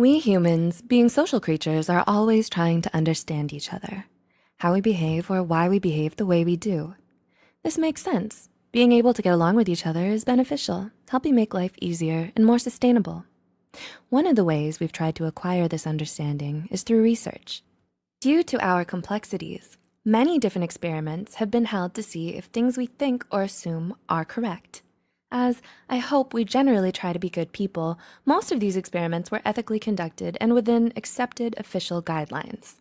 We humans, being social creatures, are always trying to understand each other, how we behave or why we behave the way we do. This makes sense. Being able to get along with each other is beneficial, helping make life easier and more sustainable. One of the ways we've tried to acquire this understanding is through research. Due to our complexities, many different experiments have been held to see if things we think or assume are correct. As I hope we generally try to be good people, most of these experiments were ethically conducted and within accepted official guidelines.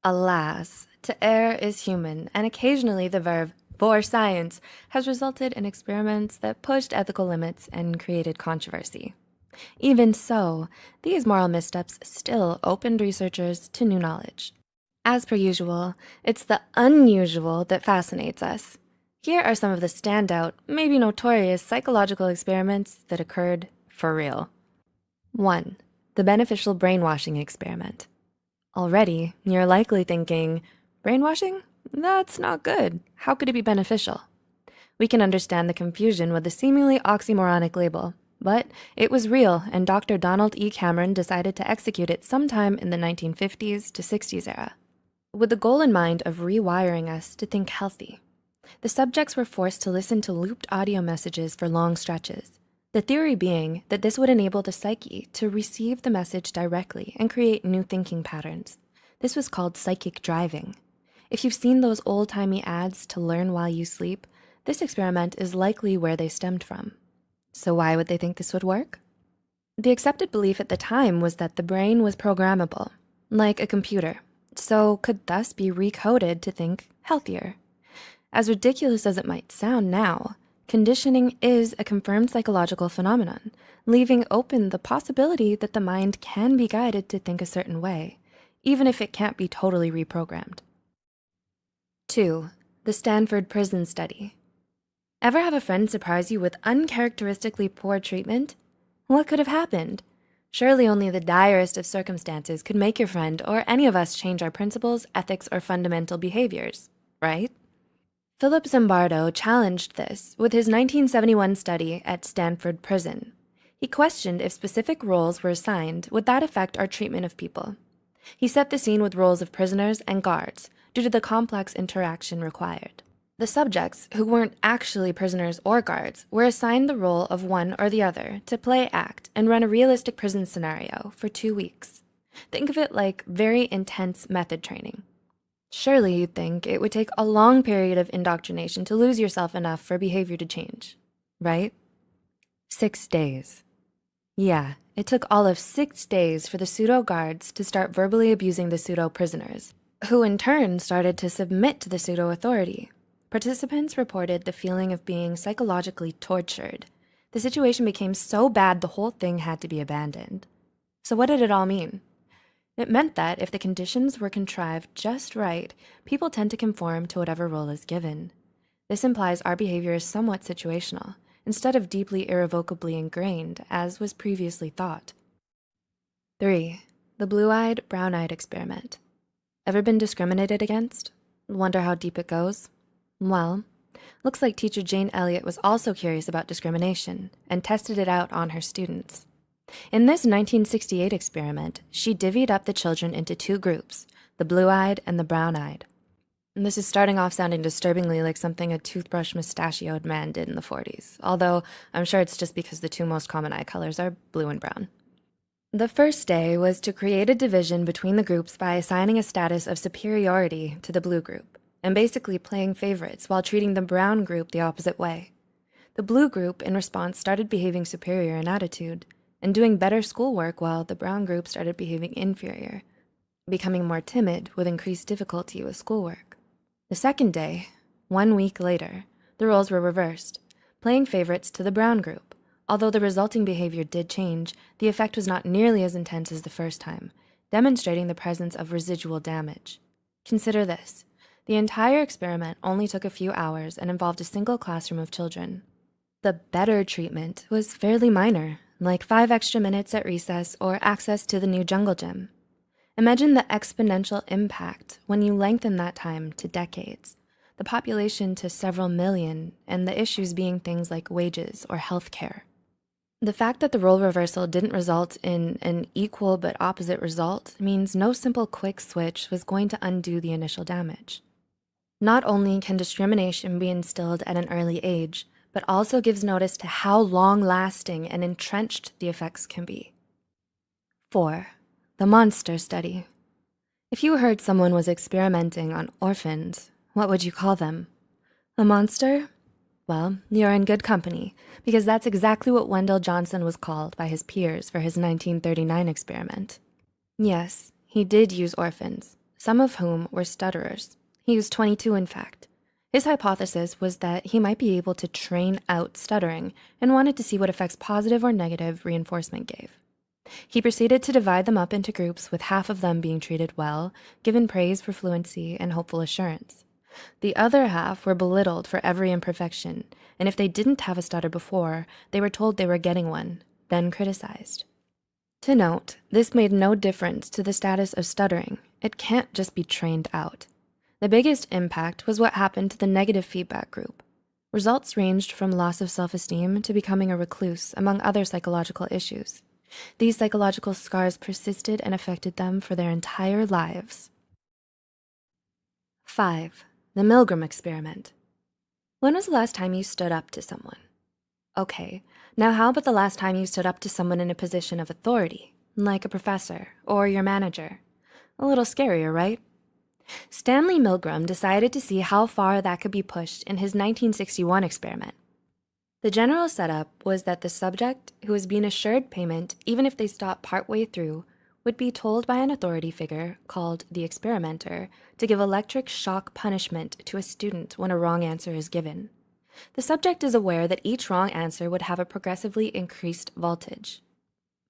Alas, to err is human, and occasionally the verb for science has resulted in experiments that pushed ethical limits and created controversy. Even so, these moral missteps still opened researchers to new knowledge. As per usual, it's the unusual that fascinates us. Here are some of the standout, maybe notorious psychological experiments that occurred for real. 1. The beneficial brainwashing experiment. Already, you're likely thinking, brainwashing? That's not good. How could it be beneficial? We can understand the confusion with the seemingly oxymoronic label, but it was real, and Dr. Donald E. Cameron decided to execute it sometime in the 1950s to 60s era, with the goal in mind of rewiring us to think healthy. The subjects were forced to listen to looped audio messages for long stretches, the theory being that this would enable the psyche to receive the message directly and create new thinking patterns. This was called psychic driving. If you've seen those old-timey ads to learn while you sleep, this experiment is likely where they stemmed from. So why would they think this would work? The accepted belief at the time was that the brain was programmable, like a computer, so could thus be recoded to think healthier. As ridiculous as it might sound now, conditioning is a confirmed psychological phenomenon, leaving open the possibility that the mind can be guided to think a certain way, even if it can't be totally reprogrammed. 2. The Stanford Prison study. Ever have a friend surprise you with uncharacteristically poor treatment? What could have happened? Surely only the direst of circumstances could make your friend or any of us change our principles, ethics, or fundamental behaviors, right? Philip Zimbardo challenged this with his 1971 study at Standford Prison. He questioned if specific roles were assigned, would that affect our treatment of people? He set the scene with roles of prisoners and guards due to the complex interaction required. The subjects, who weren't actually prisoners or guards, were assigned the role of one or the other to play act and run a realistic prison scenario for 2 weeks. Think of it like very intense method training. Surely you'd think it would take a long period of indoctrination to lose yourself enough for behavior to change, right? 6 days. Yeah, it took all of 6 days for the pseudo-guards to start verbally abusing the pseudo-prisoners, who in turn started to submit to the pseudo-authority. Participants reported the feeling of being psychologically tortured. The situation became so bad the whole thing had to be abandoned. So what did it all mean? It meant that if the conditions were contrived just right, people tend to conform to whatever role is given. This implies our behavior is somewhat situational, instead of deeply irrevocably ingrained, as was previously thought. 3. The blue-eyed, brown-eyed experiment. Ever been discriminated against? Wonder how deep it goes? Well, looks like teacher Jane Elliott was also curious about discrimination and tested it out on her students. In this 1968 experiment, she divvied up the children into 2 groups, the blue-eyed and the brown-eyed. And this is starting off sounding disturbingly like something a toothbrush mustachioed man did in the 40s, although I'm sure it's just because the 2 most common eye colors are blue and brown. The first day was to create a division between the groups by assigning a status of superiority to the blue group, and basically playing favorites while treating the brown group the opposite way. The blue group, in response, started behaving superior in attitude and doing better schoolwork, while the brown group started behaving inferior, becoming more timid with increased difficulty with schoolwork. The second day, 1 week later, the roles were reversed, playing favorites to the brown group. Although the resulting behavior did change, the effect was not nearly as intense as the first time, demonstrating the presence of residual damage. Consider this. The entire experiment only took a few hours and involved a single classroom of children. The better treatment was fairly minor, like 5 extra minutes at recess or access to the new jungle gym. Imagine the exponential impact when you lengthen that time to decades, the population to several million, and the issues being things like wages or health care. The fact that the role reversal didn't result in an equal but opposite result means no simple quick switch was going to undo the initial damage. Not only can discrimination be instilled at an early age, but also gives notice to how long-lasting and entrenched the effects can be. 4. The monster study. If you heard someone was experimenting on orphans, what would you call them? A monster? Well, you're in good company, because that's exactly what Wendell Johnson was called by his peers for his 1939 experiment. Yes, he did use orphans, some of whom were stutterers. He used 22, in fact. His hypothesis was that he might be able to train out stuttering and wanted to see what effects positive or negative reinforcement gave. He proceeded to divide them up into groups, with half of them being treated well, given praise for fluency and hopeful assurance. The other half were belittled for every imperfection, and if they didn't have a stutter before, they were told they were getting one, then criticized. To note, this made no difference to the status of stuttering. It can't just be trained out. The biggest impact was what happened to the negative feedback group. Results ranged from loss of self-esteem to becoming a recluse, among other psychological issues. These psychological scars persisted and affected them for their entire lives. 5. The Milgram experiment. When was the last time you stood up to someone? Okay, now how about the last time you stood up to someone in a position of authority, like a professor or your manager? A little scarier, right? Stanley Milgram decided to see how far that could be pushed in his 1961 experiment. The general setup was that the subject, who was being assured payment even if they stopped partway through, would be told by an authority figure, called the experimenter, to give electric shock punishment to a student when a wrong answer is given. The subject is aware that each wrong answer would have a progressively increased voltage.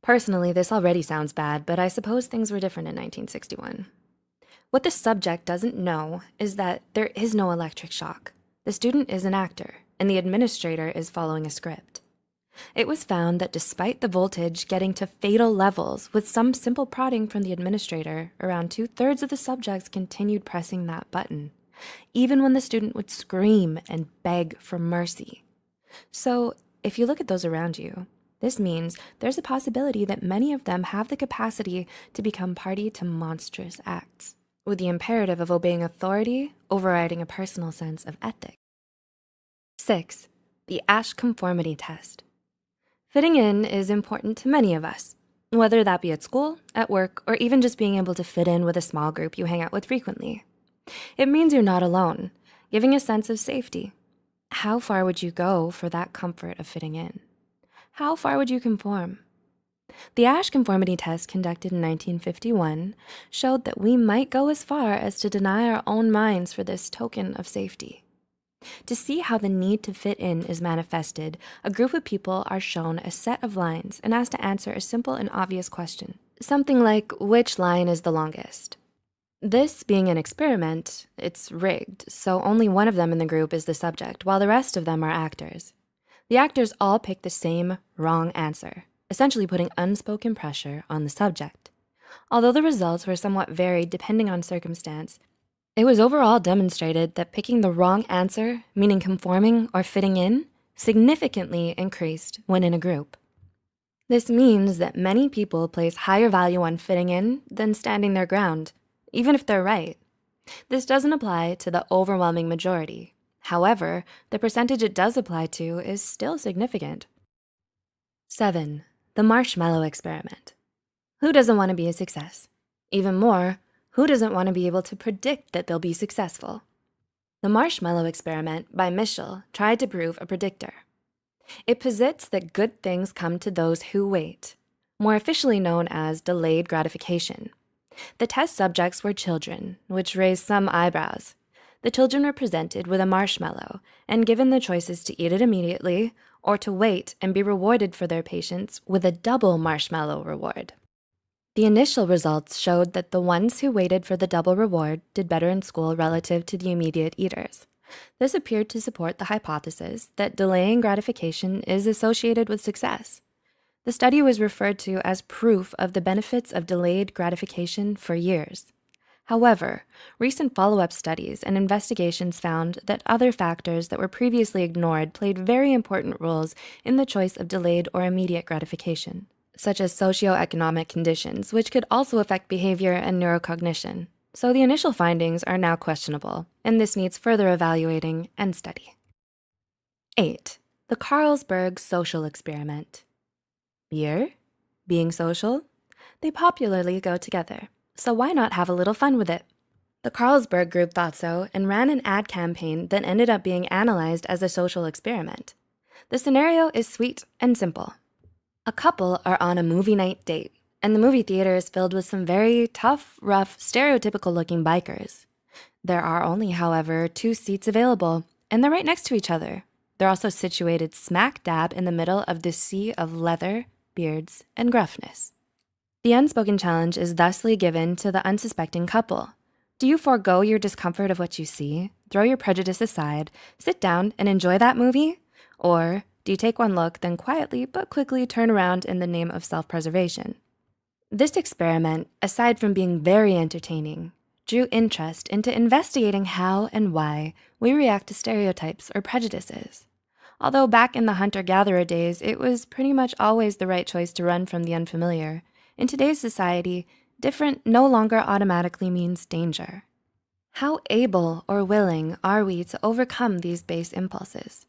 Personally, this already sounds bad, but I suppose things were different in 1961. What the subject doesn't know is that there is no electric shock. The student is an actor, and the administrator is following a script. It was found that despite the voltage getting to fatal levels with some simple prodding from the administrator, around 2/3 of the subjects continued pressing that button, even when the student would scream and beg for mercy. So, if you look at those around you, this means there's a possibility that many of them have the capacity to become party to monstrous acts, with the imperative of obeying authority overriding a personal sense of ethics. 6. The asch conformity test. Fitting in is important to many of us, whether that be at school, at work, or even just being able to fit in with a small group you hang out with frequently. It means you're not alone, giving a sense of safety. How far would you go for that comfort of fitting in? How far would you conform? The asch conformity test, conducted in 1951, showed that we might go as far as to deny our own minds for this token of safety. To see how the need to fit in is manifested, a group of people are shown a set of lines and asked to answer a simple and obvious question, something like, which line is the longest? This being an experiment, it's rigged, so only one of them in the group is the subject, while the rest of them are actors. The actors all pick the same wrong answer, essentially putting unspoken pressure on the subject. Although the results were somewhat varied depending on circumstance, it was overall demonstrated that picking the wrong answer, meaning conforming or fitting in, significantly increased when in a group. This means that many people place higher value on fitting in than standing their ground, even if they're right. This doesn't apply to the overwhelming majority. However, the percentage it does apply to is still significant. 7. The marshmallow experiment. Who doesn't want to be a success? Even more, who doesn't want to be able to predict that they'll be successful? The marshmallow experiment by Mischel tried to prove a predictor. It posits that good things come to those who wait, more officially known as delayed gratification. The test subjects were children, which raised some eyebrows. The children were presented with a marshmallow and given the choices to eat it immediately or to wait and be rewarded for their patience with a double marshmallow reward. The initial results showed that the ones who waited for the double reward did better in school relative to the immediate eaters. This appeared to support the hypothesis that delaying gratification is associated with success. The study was referred to as proof of the benefits of delayed gratification for years. However, recent follow-up studies and investigations found that other factors that were previously ignored played very important roles in the choice of delayed or immediate gratification, such as socioeconomic conditions, which could also affect behavior and neurocognition. So the initial findings are now questionable, and this needs further evaluating and study. 8. The Carlsberg social experiment. Beer? Being social? They popularly go together, so why not have a little fun with it? The Carlsberg group thought so and ran an ad campaign that ended up being analyzed as a social experiment. The scenario is sweet and simple. A couple are on a movie night date, and the movie theater is filled with some very tough, rough, stereotypical-looking bikers. There are only, however, 2 seats available, and they're right next to each other. They're also situated smack dab in the middle of this sea of leather, beards, and gruffness. The unspoken challenge is thusly given to the unsuspecting couple. Do you forego your discomfort of what you see, throw your prejudice aside, sit down and enjoy that movie? Or do you take one look, then quietly but quickly turn around in the name of self-preservation? This experiment, aside from being very entertaining, drew interest into investigating how and why we react to stereotypes or prejudices. Although back in the hunter-gatherer days, it was pretty much always the right choice to run from the unfamiliar, in today's society, different no longer automatically means danger. How able or willing are we to overcome these base impulses?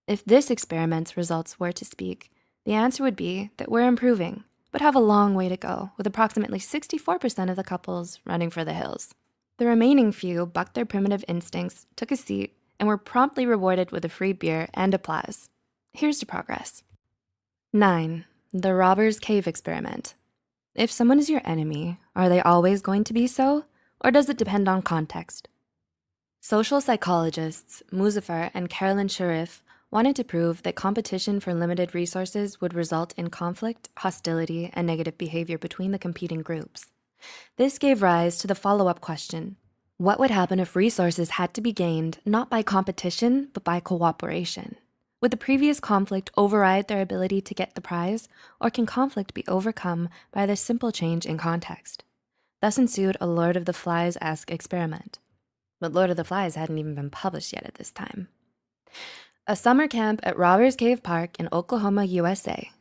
If this experiment's results were to speak, the answer would be that we're improving, but have a long way to go, with approximately 64% of the couples running for the hills. The remaining few bucked their primitive instincts, took a seat, and were promptly rewarded with a free beer and applause. Here's to progress. 9. The Robber's Cave Experiment. If someone is your enemy, are they always going to be so? Or does it depend on context? Social psychologists Muzaffar and Carolyn Sharif wanted to prove that competition for limited resources would result in conflict, hostility, and negative behavior between the competing groups. This gave rise to the follow-up question: what would happen if resources had to be gained not by competition, but by cooperation? Would the previous conflict override their ability to get the prize, or can conflict be overcome by this simple change in context? Thus ensued a Lord of the Flies-esque experiment. But Lord of the Flies hadn't even been published yet at this time. A summer camp at Robbers Cave Park in Oklahoma, USA,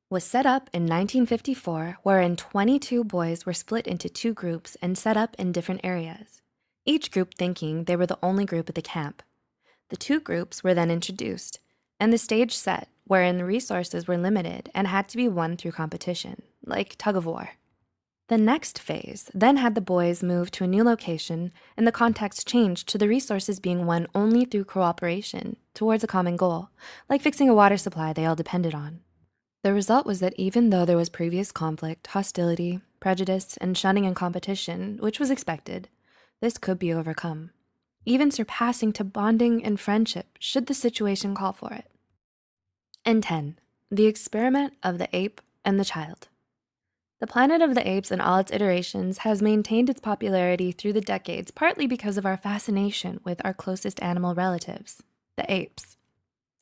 was set up in 1954, wherein 22 boys were split into 2 groups and set up in different areas, each group thinking they were the only group at the camp. The 2 groups were then introduced, and the stage set, wherein the resources were limited and had to be won through competition, like tug of war. The next phase then had the boys move to a new location, and the context changed to the resources being won only through cooperation towards a common goal, like fixing a water supply they all depended on. The result was that even though there was previous conflict, hostility, prejudice, and shunning and competition, which was expected, this could be overcome, even surpassing to bonding and friendship should the situation call for it. And 10, the experiment of the ape and the child. The Planet of the Apes in all its iterations has maintained its popularity through the decades, partly because of our fascination with our closest animal relatives, the apes.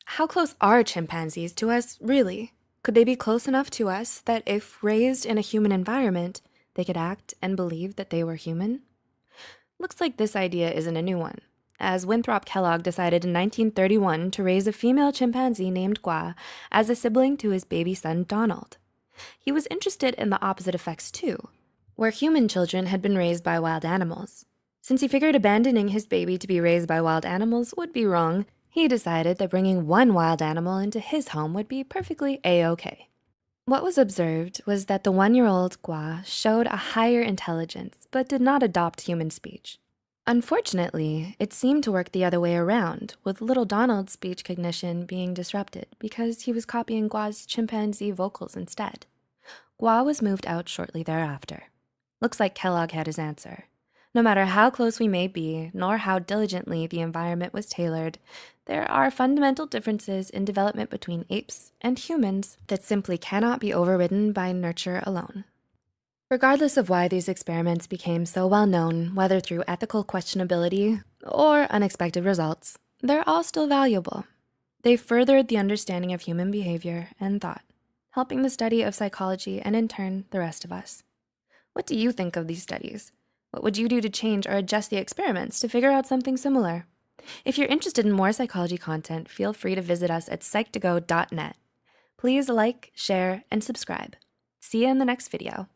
How close are chimpanzees to us, really? Could they be close enough to us that if raised in a human environment, they could act and believe that they were human? Looks like this idea isn't a new one, as Winthrop Kellogg decided in 1931 to raise a female chimpanzee named Gua as a sibling to his baby son Donald. He was interested in the opposite effects too, where human children had been raised by wild animals. Since he figured abandoning his baby to be raised by wild animals would be wrong, he decided that bringing one wild animal into his home would be perfectly a-okay. What was observed was that the 1-year-old Gua showed a higher intelligence, but did not adopt human speech. Unfortunately, it seemed to work the other way around, with little Donald's speech cognition being disrupted because he was copying Gua's chimpanzee vocals instead. Gua was moved out shortly thereafter. Looks like Kellogg had his answer. No matter how close we may be, nor how diligently the environment was tailored, there are fundamental differences in development between apes and humans that simply cannot be overridden by nurture alone. Regardless of why these experiments became so well known, whether through ethical questionability or unexpected results, they're all still valuable. They furthered the understanding of human behavior and thought, helping the study of psychology and in turn, the rest of us. What do you think of these studies? What would you do to change or adjust the experiments to figure out something similar? If you're interested in more psychology content, feel free to visit us at psych2go.net. Please like, share, and subscribe. See you in the next video.